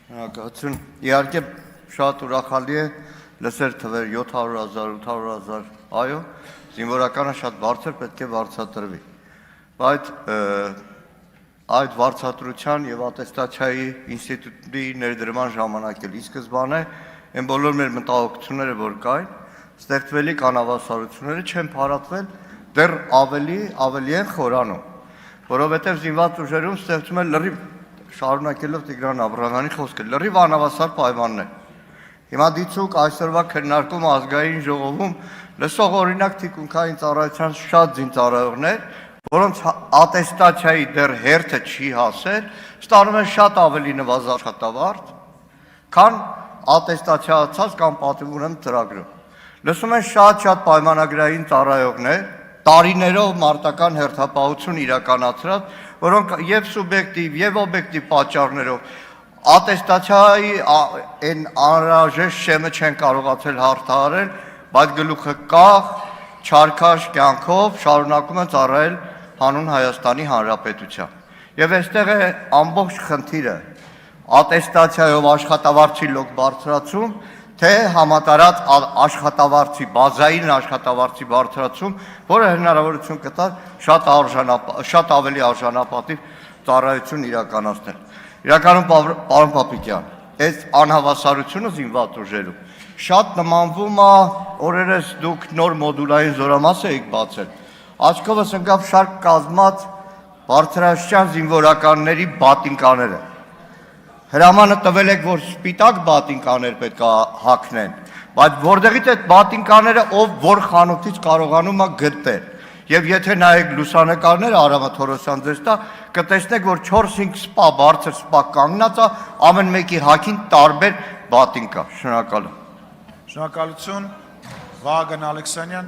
Շնորհակալություն։ Իհարկե շատ ուրախալի է լսել թվեր 700,000, 800,000, այո, զինվորականը շատ բարձր պետք է վարձատրվի։ Բայց այդ վարձատրության եւ ատեստացիայի ինստիտուտի ներդրման ժամանակ էլ ի սկզբանե այն բոլոր մեր մտահոգությունները, որ կային, ստեղծվելիք անհավասարությունները չեն փարատվել, դեռ ավելի են խորանում, որովհետեւ զինված ուժերում ստեղծում է լրիվ շարունակելով Տիգրան Աբրահամյանի խոսքը, լրիվ անհավասար պայմաններ։ Հիմա դիցուկ այսօրվա քննարկում ազգային ժողովում լսող օրինակ թիկունքային ծառայության շատ զինծառայողներ, որոնց ատեստացիայի դեռ հերթը չի հասել, ստանում են շատ ավելի նվազ աշխատավարձ, քան ատեստացիացած կամ պատվիրում ծրագրում։ Լսում են շատ պայմանագրային ծառայողներ, տարիներով մարտական հերթապահություն իրականացրած, որոնք եւ սուբյեկտիվ եւ օբյեկտիվ պատճառներով ատեստացիայի այն անհրաժեշտ շեմը չեն կարողացել հարթարել, բայց գլուխը կախ, չարքաշ կյանքով շարունակում են ծառայել հանուն Հայաստանի Հանրապետության։ Եվ այստեղ է ամբողջ խնդիրը ատեստացիայով աշխատավարձի լոկ բարձրացում, թե համատարած աշխատավարձի, բազային աշխատավարձի բարձրացում, որը հնարավորություն կտար շատ ավելի արժանապատիվ ծառայություն իրականացնել։ Իրականում, պարոն Պապիկյան, այս անհավասարությունը զինված ուժերում շատ նմանվում է, օրերս դուք նոր մոդուլային զորամաս եք բացել, աչքովս ընկավ շարք կազմած բարձրաստիճան զինվորականների բատինկաները։ Հրամանը տվել եք, որ սպիտակ բատինկաներ պետք է հագնեն, բայց որտեղից այդ բատինկաները ով որ խանութից կարողանում է գտնել։ Եվ եթե նայեք լուսանկարները, Արամը Թորոսյան ձեզ տա, կտեսնեք, որ 4-5 սպա, բարձր սպա կանգնած է, ամեն մեկի հագին տարբեր բատին կա։ Շնորհակալ եմ։ Շնորհակալություն, Վահագն Ալեքսանյան։